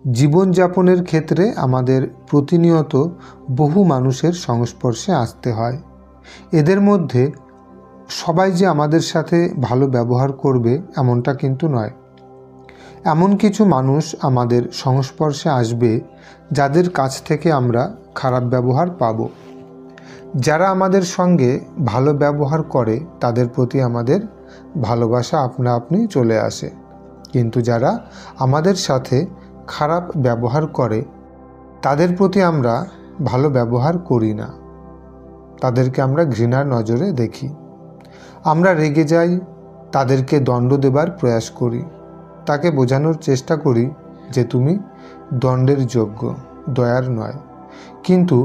জীবনযাপনের ক্ষেত্রে আমাদের প্রতিনিয়ত বহু মানুষের সংস্পর্শে আসতে হয়। এদের মধ্যে সবাই যে আমাদের সাথে ভালো ব্যবহার করবে এমনটা কিন্তু নয়। এমন কিছু মানুষ আমাদের সংস্পর্শে আসবে যাদের কাছ থেকে আমরা খারাপ ব্যবহার পাব। যারা আমাদের সঙ্গে ভালো ব্যবহার করে তাদের প্রতি আমাদের ভালোবাসা আপনা আপনি চলে আসে, কিন্তু যারা আমাদের সাথে খারাপ ব্যবহার করে তাদের প্রতি আমরা ভালো ব্যবহার করি না, তাদেরকে আমরা ঘৃণার নজরে দেখি। আমরা রেগে যাই, তাদেরকে দণ্ড দেবার প্রয়াস করি, তাকে বোঝানোর চেষ্টা করি যে তুমি দণ্ডের যোগ্য, দয়ার নয়। কিন্তু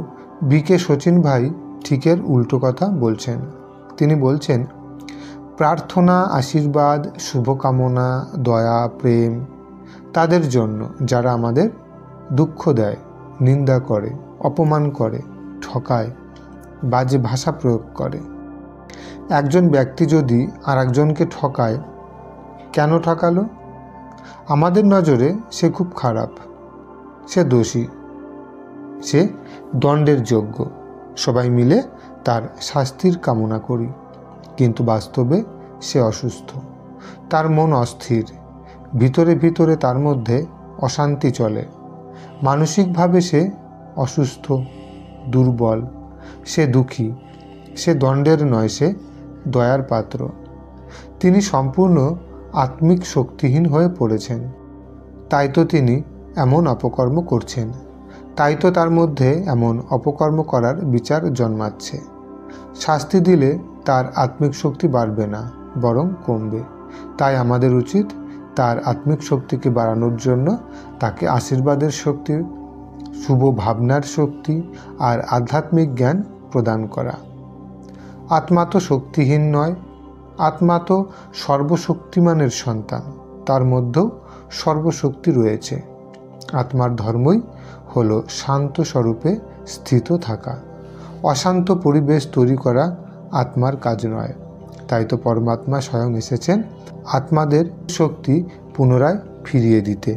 বিকে সচিন ভাই ঠিকের উল্টো কথা বলছেন। তিনি বলছেন, প্রার্থনা, আশীর্বাদ, শুভকামনা, দয়া, প্রেম তাদের জন্য যারা আমাদের দুঃখ দেয়, নিন্দা করে, অপমান করে, ঠকায়, বাজে ভাষা প্রয়োগ করে। একজন ব্যক্তি যদি আর একজনকে ঠকায়, কেন ঠকালো? আমাদের নজরে সে খুব খারাপ, সে দোষী, সে দণ্ডের যোগ্য। সবাই মিলে তার শাস্তির কামনা করি, কিন্তু বাস্তবে সে অসুস্থ, তার মন অস্থির, ভিতরে ভিতরে তার মধ্যে অশান্তি চলে। মানসিকভাবে সে অসুস্থ, দুর্বল, সে দুঃখী, সে দণ্ডের নয়, সে দয়ার পাত্র। তিনি সম্পূর্ণ আত্মিক শক্তিহীন হয়ে পড়েছেন, তাই তো তিনি এমন অপকর্ম করছেন, তাই তো তার মধ্যে এমন অপকর্ম করার বিচার জন্মাচ্ছে। শাস্তি দিলে তার আত্মিক শক্তি বাড়বে না, বরং কমবে। তাই আমাদের উচিত তার আত্মিক শক্তিকে বাড়ানোর জন্য তাকে আশীর্বাদের শক্তি, শুভ ভাবনার শক্তি আর আধ্যাত্মিক জ্ঞান প্রদান করা। আত্মা তো শক্তিহীন নয়, আত্মা তো সর্বশক্তিমানের সন্তান, তার মধ্যেও সর্বশক্তি রয়েছে। আত্মার ধর্মই হলো শান্ত স্বরূপে স্থিত থাকা। অশান্ত পরিবেশ তৈরি করা আত্মার কাজ নয়। তাই তো পরমাত্মা স্বয়ং এসেছেন আত্মাদের শক্তি পুনরায় ফিরিয়ে দিতে,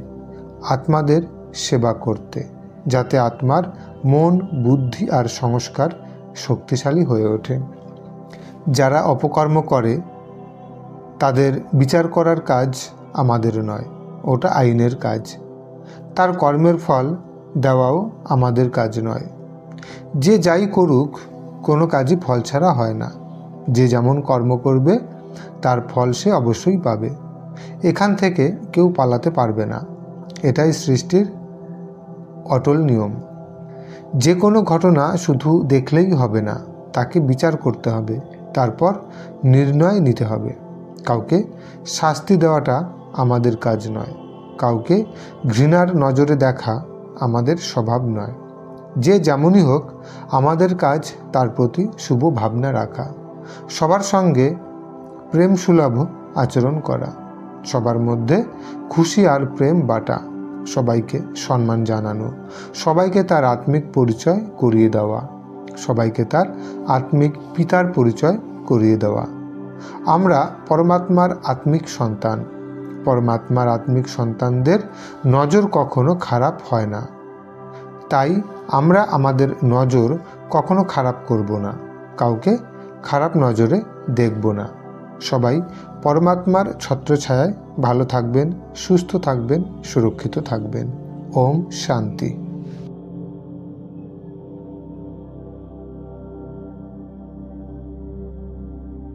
আত্মাদের সেবা করতে, যাতে আত্মার মন, বুদ্ধি আর সংস্কার শক্তিশালী হয়ে ওঠে। যারা অপকর্ম করে তাদের বিচার করার কাজ আমাদের নয়, ওটা আইনের কাজ। তার কর্মের ফল দেওয়াও আমাদের কাজ নয়। যে যাই করুক, কোনো কাজই ফল ছাড়া হয় না। যে যেমন কর্ম করবে তার ফল সে অবশ্যই পাবে। এখান থেকে কেউ পালাতে পারবে না। এটাই সৃষ্টির অটল নিয়ম। যে কোনো ঘটনা শুধু দেখলেই হবে না, তাকে বিচার করতে হবে, তারপর নির্ণয় নিতে হবে। কাউকে শাস্তি দেওয়াটা আমাদের কাজ নয়, কাউকে ঘৃণার নজরে দেখা আমাদের স্বভাব নয়। যে যেমনই হোক, আমাদের কাজ তার প্রতি শুভ ভাবনা রাখা, সবার সঙ্গে প্রেম সুলভ আচরণ করা, সবার মধ্যে খুশি আর প্রেম বাটা, সবাইকে সম্মান জানানো, সবাইকে তার আত্মিক পরিচয় করিয়ে দেওয়া, সবাইকে তার আত্মিক পিতার পরিচয় করিয়ে দেওয়া। আমরা পরমাত্মার আত্মিক সন্তান। পরমাত্মার আত্মিক সন্তানদের নজর কখনো খারাপ হয় না। তাই আমরা আমাদের নজর কখনো খারাপ করব না, কাউকে খারাপ নজরে দেখব না। সবাই পরমাত্মার ছত্রছায়ায় ভালো থাকবেন, সুস্থ থাকবেন, সুরক্ষিত থাকবেন। ওম শান্তি।